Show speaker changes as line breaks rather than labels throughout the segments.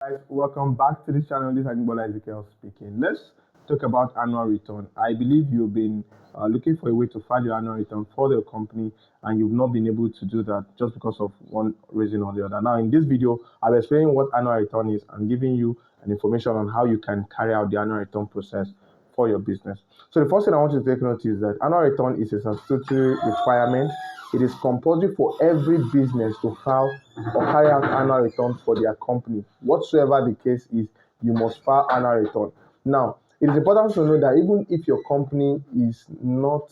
Guys, welcome back to the channel. This is Agbola Ezekiel speaking. Let's talk about annual return. I believe you've been looking for a way to file your annual return for the company and you've not been able to do that just because of one reason or the other. Now, in this video, I'll explain what annual return is and giving you an information on how you can carry out the annual return process for your business. So the first thing I want you to take note is that annual return is a statutory requirement. It is compulsory for every business to file or carry out annual return for their company. Whatsoever the case is, you must file annual return. Now, it is important to know that even if your company is not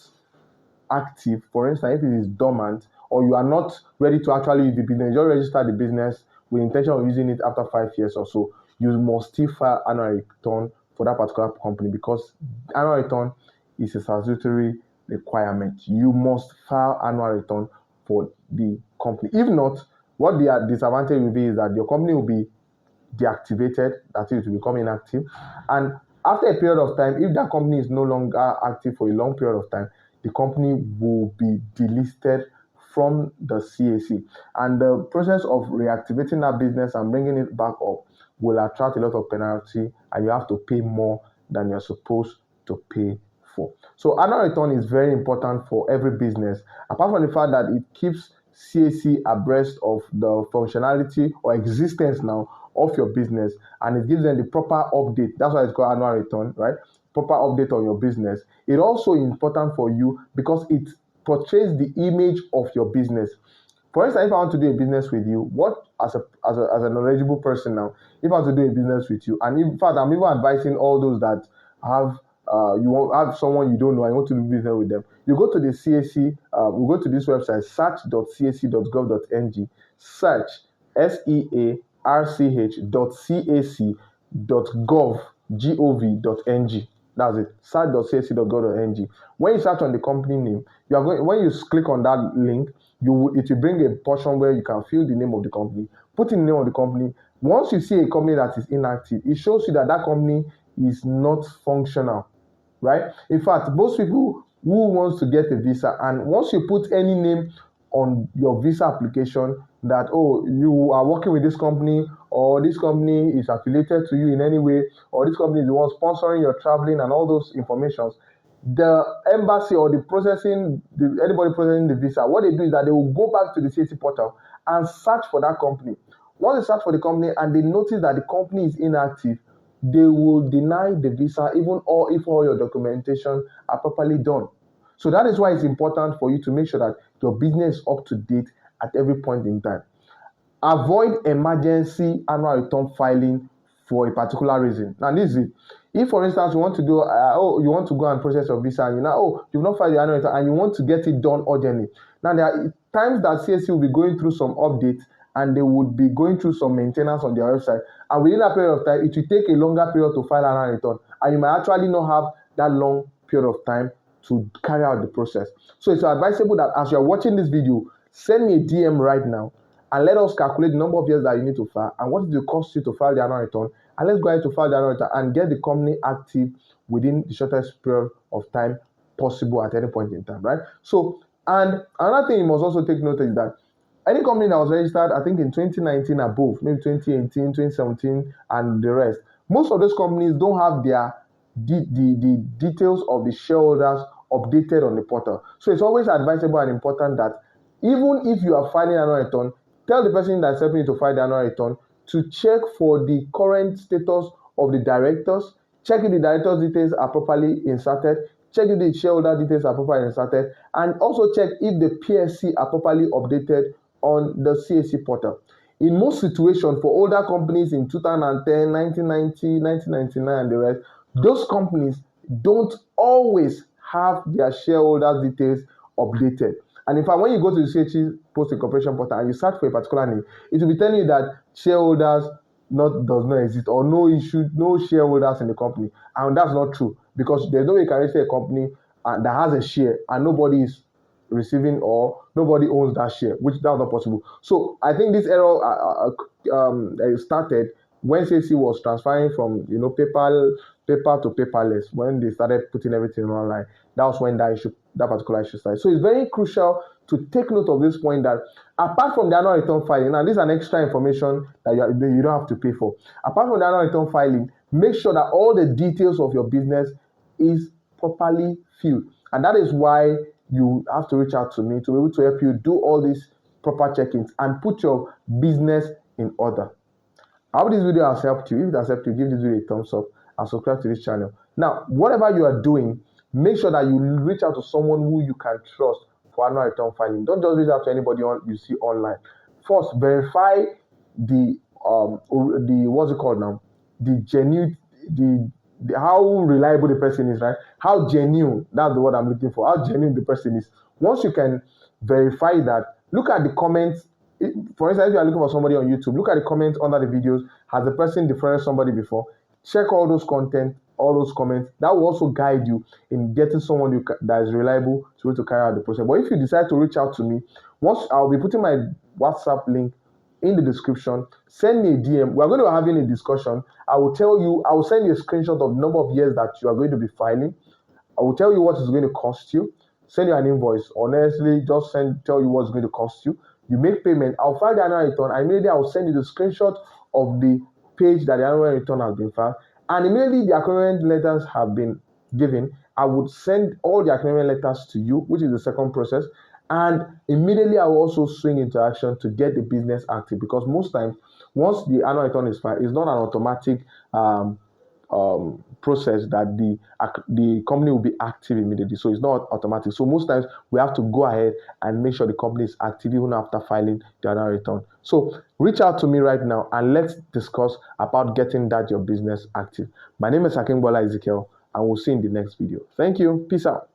active, for instance, if it is dormant, or you are not ready to actually use the business, you register the business with intention of using it after 5 years or so, you must still file annual return for that particular company because annual return is a statutory requirement. You must file annual return for the company. If not, what the disadvantage will be is that your company will be deactivated, that is, to become inactive. And after a period of time, if that company is no longer active for a long period of time, the company will be delisted from the CAC. And the process of reactivating that business and bringing it back up will attract a lot of penalty, and you have to pay more than you're supposed to pay for. So annual return is very important for every business, apart from the fact that it keeps CAC abreast of the functionality or existence now of your business, and it gives them the proper update. That's why it's called annual return, right? Proper update on your business. It also important for you because it portrays the image of your business. For instance, if I want to do a business with you, what as a knowledgeable person now, if I want to do a business with you, and in fact, I'm even advising all those that have you want have someone you don't know and you want to do business with them, you go to the CAC, we go to this website, search.cac.gov.ng, search search.cac.gov.ng. That's it. Search.cac.gov.ng. When you search on the company name, you are going. When you click on that link, it will bring a portion where you can fill the name of the company, put in the name of the company. Once you see a company that is inactive, it shows you that that company is not functional, right? In fact, most people who wants to get a visa, and once you put any name on your visa application that, oh, you are working with this company, or this company is affiliated to you in any way, or this company is the one sponsoring your traveling and all those informations, the embassy or anybody processing the visa, what they do is that they will go back to the CAC portal and search for that company. Once they search for the company and they notice that the company is inactive, they will deny the visa even if all your documentation are properly done. So that is why it's important for you to make sure that your business is up to date at every point in time. Avoid emergency annual return filing for a particular reason. Now, this is it. If, for instance, you want to do, you want to go and process your visa, and you've not filed your annual return, and you want to get it done urgently. Now, there are times that CAC will be going through some updates, and they would be going through some maintenance on their website. And within that period of time, it will take a longer period to file an annual return, and you might actually not have that long period of time to carry out the process. So it's advisable that as you're watching this video, send me a DM right now and let us calculate the number of years that you need to file and what it will cost you to file the annual return. And let's go ahead to file the annual return and get the company active within the shortest period of time possible at any point in time, right? So, and another thing you must also take note is that any company that was registered, I think in 2019 above, maybe 2018, 2017, and the rest, most of those companies don't have the details of the shareholders updated on the portal. So it's always advisable and important that even if you are filing an annual return, tell the person that's helping you to file the annual return to check for the current status of the directors, check if the directors' details are properly inserted, check if the shareholder details are properly inserted, and also check if the PSC are properly updated on the CAC portal. In most situations, for older companies in 2010, 1990, 1999, and the rest, those companies don't always have their shareholder details updated. And in fact, when you go to the CAC Post Incorporation portal and you search for a particular name, it will be telling you that shareholders does not exist, or no shareholders in the company. And that's not true, because there's no way you can register a company that has a share and nobody is receiving or nobody owns that share, which that's not possible. So I think this error started when CAC was transferring from paper to paperless. When they started putting everything online, that was when that particular issue started. So it's very crucial to take note of this point that apart from the annual return filing, now this is an extra information that you don't have to pay for. Apart from the annual return filing, make sure that all the details of your business is properly filled. And that is why you have to reach out to me to be able to help you do all these proper check-ins and put your business in order. I hope this video has helped you. If it has helped you, give this video a thumbs up and subscribe to this channel. Now, whatever you are doing, make sure that you reach out to someone who you can trust for annual return filing. Don't just reach out to anybody you see online. First, verify the what's it called now? The genuine, the how reliable the person is, right? How genuine, that's the word I'm looking for. How genuine the person is. Once you can verify that, look at the comments. For instance, if you are looking for somebody on YouTube, look at the comments under the videos. Has the person defrauded somebody before? Check all those content, all those comments. That will also guide you in getting someone that is reliable to be able to carry out the process. But if you decide to reach out to me, once I'll be putting my WhatsApp link in the description, send me a DM. We're going to be having a discussion. I will send you a screenshot of the number of years that you are going to be filing. I will tell you what it's going to cost you. Send you an invoice. Honestly, just tell you what's going to cost you. You make payment. I'll file the annual return. Immediately, I will send you the screenshot of the page that the annual return has been filed. And immediately the acknowledgement letters have been given, I would send all the acknowledgement letters to you, which is the second process. And immediately I will also swing into action to get the business active, because most times, once the annual return is filed, it's not an automatic process that the company will be active immediately. So it's not automatic. So most times we have to go ahead and make sure the company is active even after filing the annual return. So reach out to me right now and let's discuss about getting your business active. My name is Akingbola Ezekiel, and we'll see you in the next video. Thank you. Peace out.